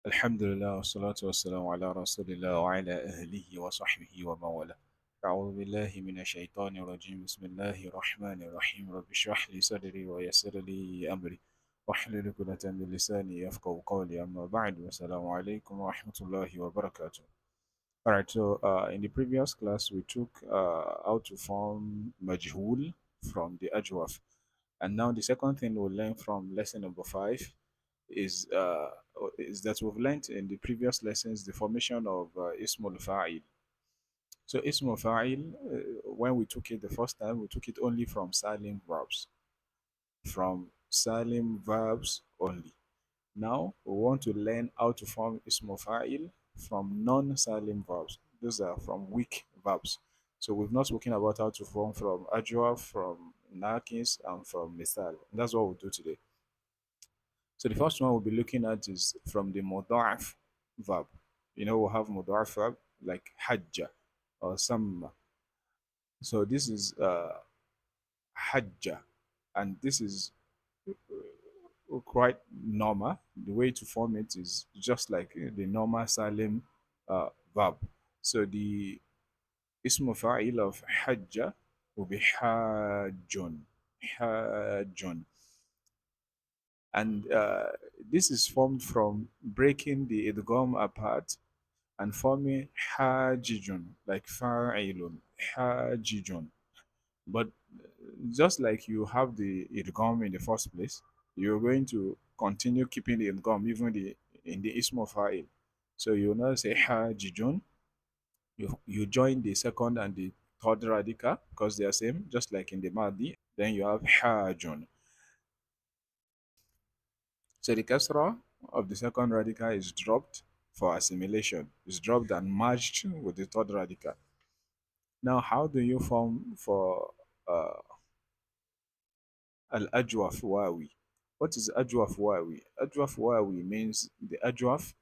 الحمد لله والصلاة والسلام على رسول الله وعلى أهله وصحبه ومن والاه. أعوذ بالله من الشيطان الرجيم. بسم الله الرحمن الرحيم. رب اشرح لي صدري ويسر لي أمري واحلل عقدة من لساني يفقهوا قولي. أما بعد، والسلام عليكم ورحمة الله وبركاته. Alright, so in the previous class we took how to form majhul from the adjective, and now the second thing we'll learn from lesson number 5 is that we've learned in the previous lessons the formation of ismul fa'il. So ismul fa'il, when we took it the first time, we took it only from salim verbs only. Now we want to learn how to form ismul fa'il from non-salim verbs. Those are from weak verbs. So we've not spoken about how to form from adjective, from nakis, and from misal. That's what we'll do today. So the first one we'll be looking at is from the mudha'af verb. We have mudha'af verb like hajja or samma. So this is hajja, and this is quite normal. The way to form it is just like the normal salim verb. So the ism fa'il of hajja will be hajjun, hajjun. And this is formed from breaking the idgham apart and forming hajijun, like fa'ilun, hajijun. But just like you have the idgham in the first place, you're going to continue keeping the idgham even in the ism of fa'il. So you will not say hajijun. You join the second and the third radical because they are same, just like in the madi. Then you have hajun. So the kasra of the second radical is dropped for assimilation. It's dropped and merged with the third radical. Now, how do you form for uh, al-ajwaf wawi? What is ajwaf wawi? Ajwaf wawi means the ajwaf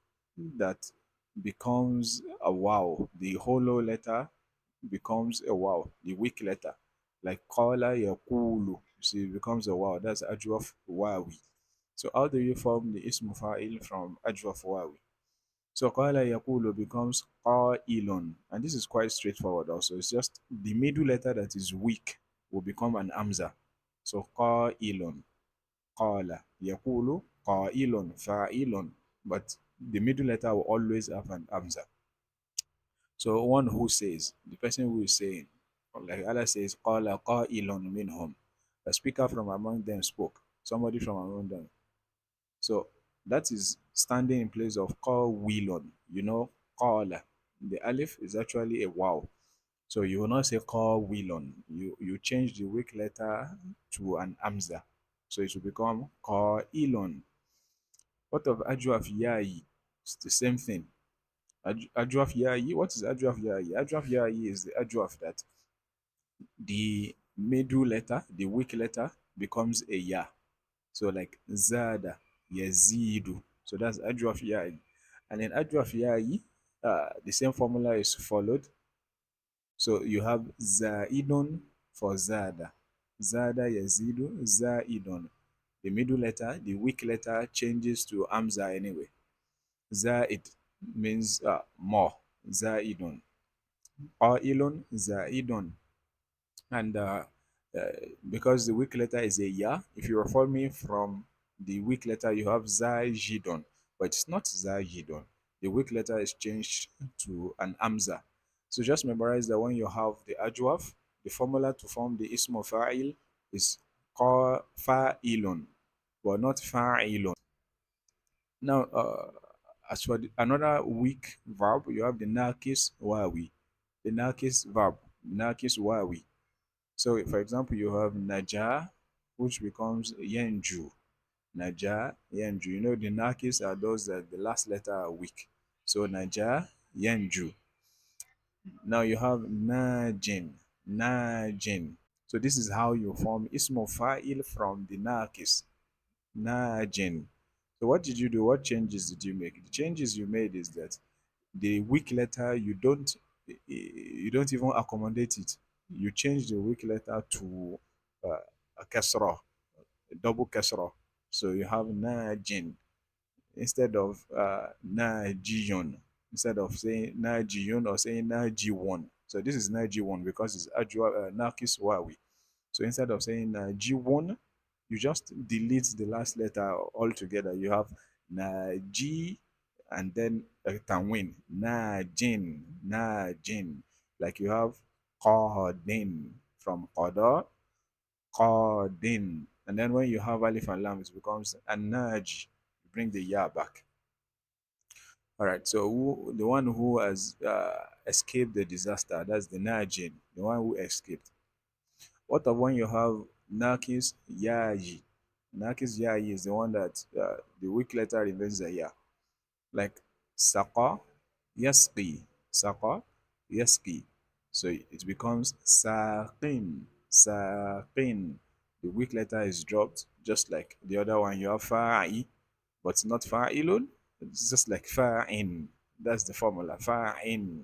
that becomes a wow. The hollow letter becomes a wow, the weak letter. Like qala yaqulu. You see, it becomes a wow. That's ajwaf wawi. So how do you form the ism fa'il from ajwaf wawi? So qala yaqulu becomes qailun. And this is quite straightforward also. It's just the middle letter that is weak will become an amza. So qailun, qala yaqulu, qailun, fa'ilun. But the middle letter will always have an amza. So one who says, the person who is saying, like Allah says, qala qailun minhum. A speaker from among them spoke. Somebody from among them. So that is standing in place of qawilun. Qala. The alif is actually a wow. So you will not say qawilun. You change the weak letter to an amza. So it will become qailun. What of ajwaf ya'i? It's the same thing. Ajwaf ya'i. What is ajwaf ya'i? Ajwaf ya'i is the ajwaf that the middle letter, the weak letter, becomes a ya. So like zada, yazidu. So that's ajwaf ya'i. And in ajwaf ya'i, the same formula is followed. So you have zaidun for zada. Zada yazidu, zaidun. The middle letter, the weak letter, changes to amza anyway. Zaid means more. Zaidun. Qailun, zaidun. And because the weak letter is a ya, if you are forming from the weak letter, you have zajidon, but it's not zajidon. The weak letter is changed to an amza. So just memorize that when you have the ajwaf, the formula to form the ism of fa'il is fa'ilun, but not fa'ilun. Now, as for another weak verb, you have the nakis wawi, the nakis verb, nakis wawi. So, for example, you have Naja, which becomes Yenju. Naja, Yenju. The Nakis are those that the last letter are weak. So, Naja, Yenju. Now you have Najin, Najin. So, this is how you form Ismo Fa'il from the Nakis, Najin. So, what did you do? What changes did you make? The changes you made is that the weak letter, you don't even accommodate it. You change the weak letter to a kasra, a double kasra. So you have najin. instead of najiyun, instead of saying najiyun or saying najiwon. So this is najiwon because it's ajwa nakis wawi. So instead of saying najiwon, you just delete the last letter altogether. You have naji and then a tanwin, najin, najin. Like you have qadin from qada, qadin. And then when you have alif and lam, it becomes an-naj. You bring the ya back. All right. So the one who has escaped the disaster, that's the najin, the one who escaped. What of when you have nakis yaji? Nakis yaji is the one that the weak letter remains a ya. Like saqa, yasqi, saqa, yasqi. So it becomes saqin, saqin. The weak letter is dropped, just like the other one. You have fa'i, but it's not fa'ilun. It's just like fa'in. That's the formula. Fa'in.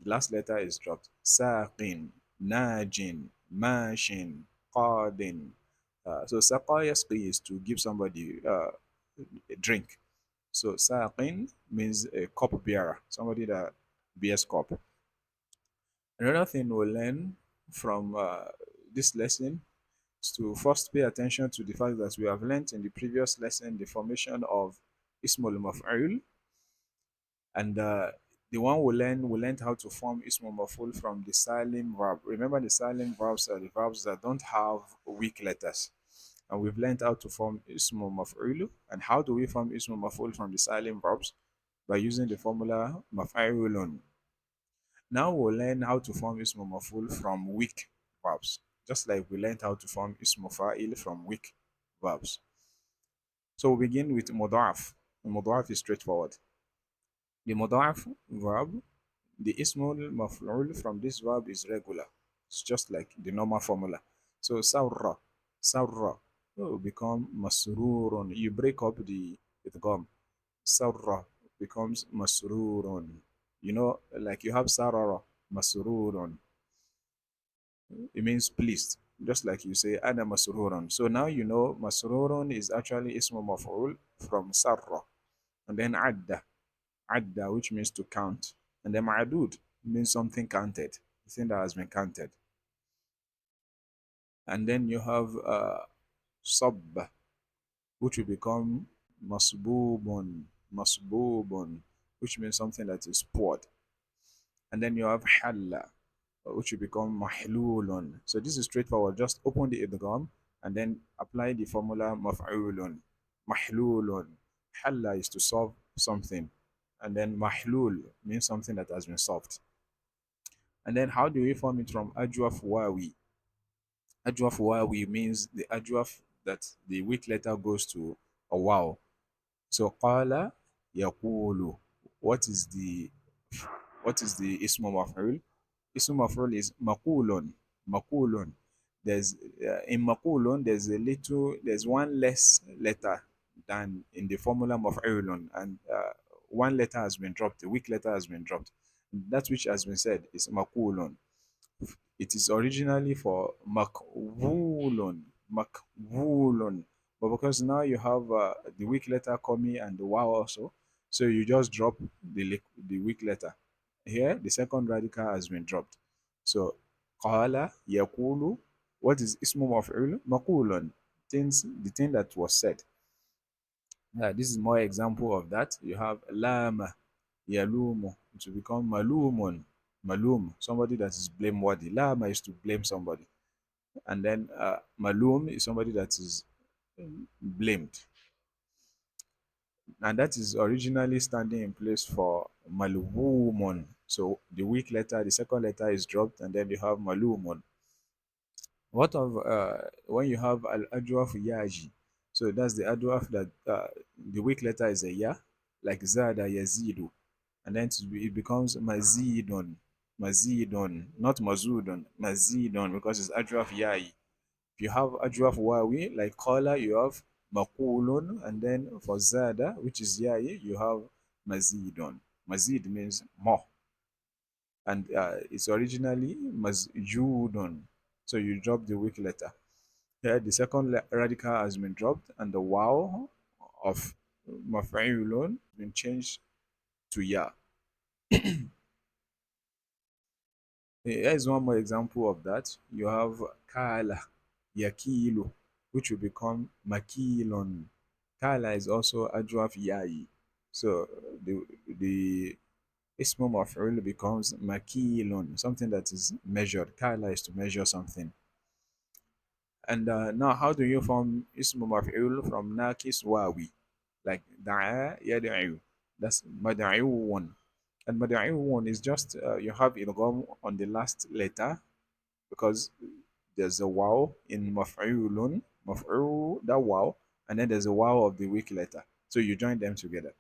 The last letter is dropped. Saqin, najin, mashin, qadin. So saqa yasqi is to give somebody a drink. So saqin means a cup bearer, somebody that bears cup. Another thing we'll learn from this lesson is to first pay attention to the fact that we have learned in the previous lesson the formation of ismul maf'ul, and the one we learned how to form ismul maf'ul from the silent verb. Remember, the silent verbs are the verbs that don't have weak letters. And we've learned how to form ismul maf'ul. And how do we form ismul maf'ul from the silent verbs? By using the formula maf'ulun. Now we'll learn how to form ismu maf'ul from weak verbs, just like we learned how to form ismu fa'il from weak verbs. So we begin with mudaf. Mudaf is straightforward. The mudaf verb, the ismul maf'ul from this verb is regular. It's just like the normal formula. So sarra, sarra will become masrurun. You break up the idgham. Sarra becomes masrurun. You know, like you have sarara, masrurun. It means pleased. Just like you say, ana masrurun. So now you know masrurun is actually ismu maf'ul from sarra. And then adda, adda, which means to count. And then ma'adud means something counted, the thing that has been counted. And then you have sabba, which will become masbubun, masbubun, which means something that is poured. And then you have halla, which will become mahlulun. So this is straightforward. Just open the idgham and then apply the formula maf'ulun, mahlulun. Halla is to solve something, and then mahlul means something that has been solved. And then how do we form it from ajwaf wawi? Ajwaf wawi means the ajwaf that the weak letter goes to a waw. So qala yaqulu. What is the ismu maf'ul? Ismu maf'ul is maqulun. Maqulun. There's in maqulun there's one less letter than in the formula maf'ulun, and one letter has been dropped. The weak letter has been dropped. That which has been said is maqulun. It is originally for makvulun, makvulun, but because now you have the weak letter coming and the wow also, so you just drop the weak letter. Here, the second radical has been dropped. So, qala yakulu. What is ismu maf'ul? Maqulun. The thing that was said. This is more example of that. You have lama, yalumu, to become malumun, malum, somebody that is blameworthy. Lama is to blame somebody. And then malum is somebody that is blamed. And that is originally standing in place for malumun. So the weak letter, the second letter is dropped, and then you have malumun. What of when you have al-ajwaf yaji? So that's the adwaf that the weak letter is a ya, like zada yazidu, and then it becomes mazidun, mazidun, not mazudun, mazidun, because it's ajwaf yayi. If you have ajwaf wawi, like qala, you have maqulun, and then for zada, which is yayi, you have mazidun. Mazid means more, and it's originally masjudun. So you drop the weak letter. Here, the second radical has been dropped, and the wow of maf'ulun been changed to ya. Here is one more example of that. You have kala, yakilu, which will become makilon. Kala is also adjuf ya'i. So the ismu maf'ul becomes makilon, something that is measured. Kala is to measure something. And now, how do you form ismu maf'ul from nakis wawi? Like da'a yad'u. That's mad'uun. And mad'uun is just you have idgham on the last letter because there's a waw in maf'ulun, maf'ul, that waw, and then there's a waw of the weak letter. So you join them together.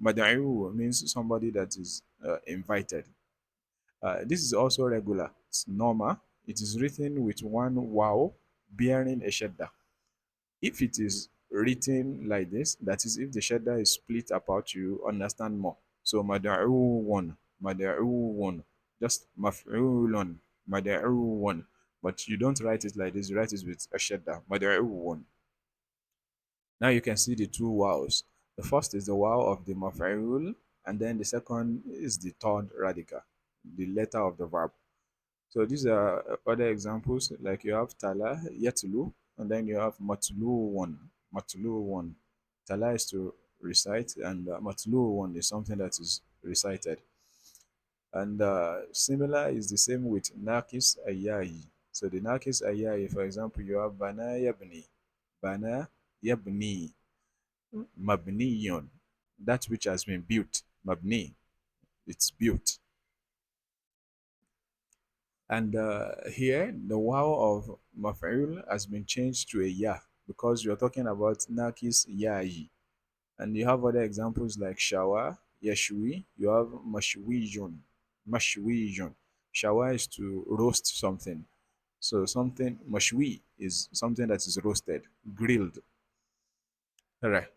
Mad'u means somebody that is invited. This is also regular. It's normal. It is written with one waw bearing a shadda. If it is written like this, that is, if the shadda is split apart, you understand more. So mada'uun, just maf'ulun, mada'uun. But you don't write it like this, you write it with a shadda, mada'uun. Now you can see the two wows. The first is the wow of the maf'ul, and then the second is the third radical, the letter of the verb. So these are other examples, like you have tala, yatlu, and then you have matluun, matluun. Tala is to recite, and matluun is something that is recited. And similar is the same with nakis ayayi. So the nakis ayayi, for example, you have bana yabni, mabniyun, that which has been built, mabni, it's built. And here, the waw of maf'ul has been changed to a ya because you're talking about nakis ya'i. And you have other examples like shawa, yashwi, you have mashwijun, mashwijun. Shawa is to roast something. So something, mashwi is something that is roasted, grilled. All right.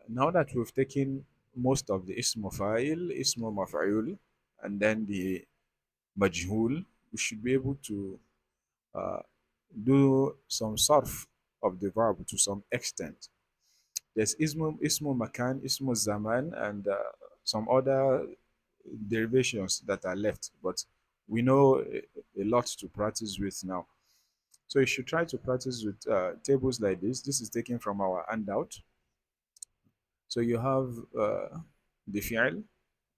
Now that we've taken most of the ismu fa'il, ismu maf'ul, and then the majhul, we should be able to uh, do some sarf of the verb to some extent. There's ismu makan, ismu zaman, and some other derivations that are left, but we know a lot to practice with now. So you should try to practice with tables like this. This is taken from our handout. So you have the fi'l.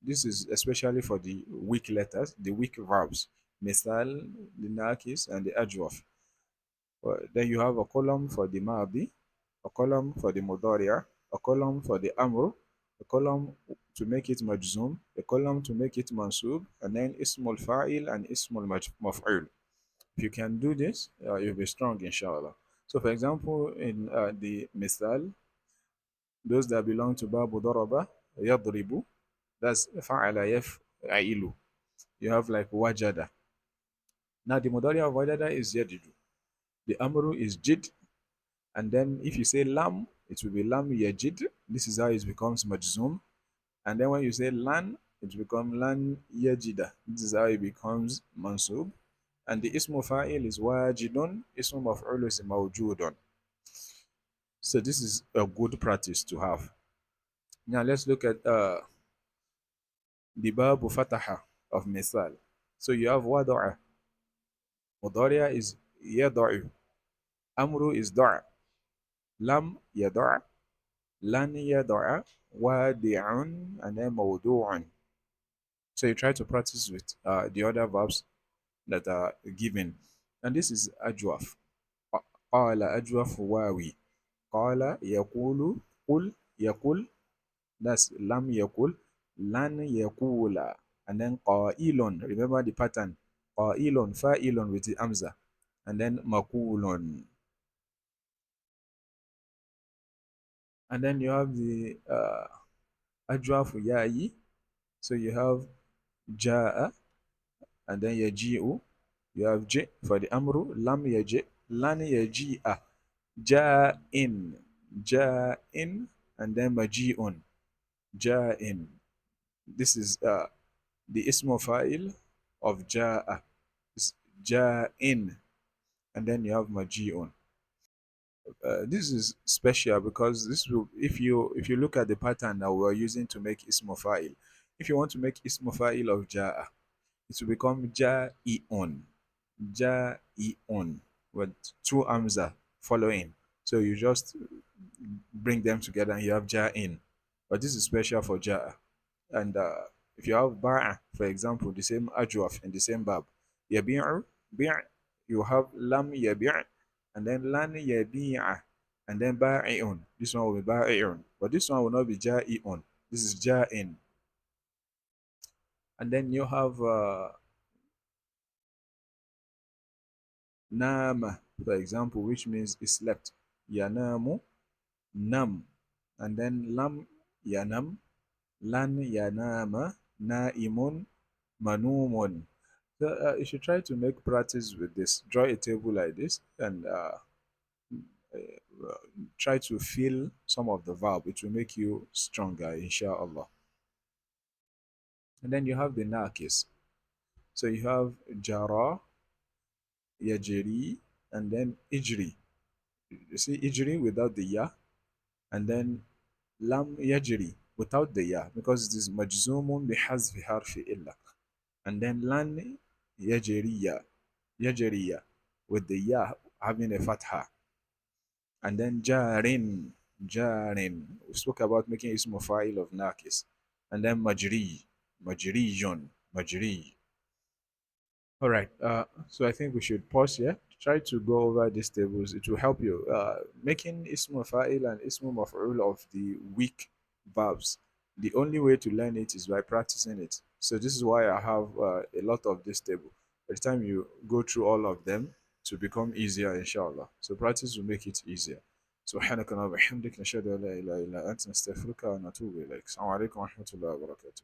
This is especially for the weak letters, the weak verbs. Misal, the nakis, and the ajwaf. Then you have a column for the Madi, a column for the Mudariya, a column for the Amr, a column to make it Majzum, a column to make it Mansub, and then Ismul Fa'il and Ismul Maf'ul. If you can do this, you'll be strong, inshallah. So, for example, in the Misal, those that belong to Babu Daraba, Yadribu, that's Fa'ala Yaf'ilu. You have like Wajada. Now, the Mudariya of Wajada is Yadidu. The Amru is Jid. And then if you say lam, it will be lam yajid. This is how it becomes majzum. And then when you say lan, it becomes lan yajida. This is how it becomes mansub. And the ismu fa'il is wajidun, ismu maf'ul is mawjudun. So this is a good practice to have. Now let's look at the babu fataha of misal. So you have wada'a. Mudariya is yada'u. Amru is da'a. Lam yada'a. Lan yada'a, wadi'un, and then mawdu'un. So you try to practice with the other verbs that are given. And this is ajwaf. Qala ajwaf wawi. Qala yaqulu, qul yaqul. That's lam yaqul, lan yaqula. And then qailun. Remember the pattern. Qailun, fa'ilun with the amza. And then maqulun. And then you have the ajwaf ya'i. So you have ja'a, and then yaji'u. You have j for the amru, lam yaji, lan yaji'a, ja'in, ja'in, and then maji'un, ja'in. This is the ismu fa'il of ja'a. It's ja'in, and then you have maji'un. This is special because this will, if you look at the pattern that we're using to make ismu fa'il, if you want to make ismu fa'il of ja'a, it will become ja'i'un, ja'i'un, with two amza following. So you just bring them together and you have ja'in. But this is special for ja'a. And if you have ba'a, for example, the same ajwaf in the same bab, yabi'u, bi', you have lam yabi', and then lan yabi'a, and then ba'i'un. This one will be ba'i'un. But this one will not be ja'i'un. This is ja'in. And then you have nama, for example, which means he slept. Yanamu, nam. And then lam yanam, lan yanama, naimun, manumun. So you should try to make practice with this. Draw a table like this and try to feel some of the verb. It will make you stronger, inshallah. And then you have the nakis. So you have jara, yajri, and then ijri. You see ijri without the ya, and then lam yajri without the ya because it is majzumun bihazfi harfi illa. And then lan yajriya, yajriya with the ya having a fatha. And then jarin, jarin. We spoke about making ismu fa'il of nakis. And then majri, majriyun, majri. All right. So I think we should pause here. Try to go over these tables. It will help you. Making ismu fa'il and ismu maf'ul of the weak verbs. The only way to learn it is by practicing it. So this is why I have a lot of this table. By the time you go through all of them, to become easier, inshallah. So practice will make it easier. سبحانك اللهم وبحمدك نشهد ان لا اله الا انت نستغفرك ونتوب اليك السلام عليكم ورحمه الله وبركاته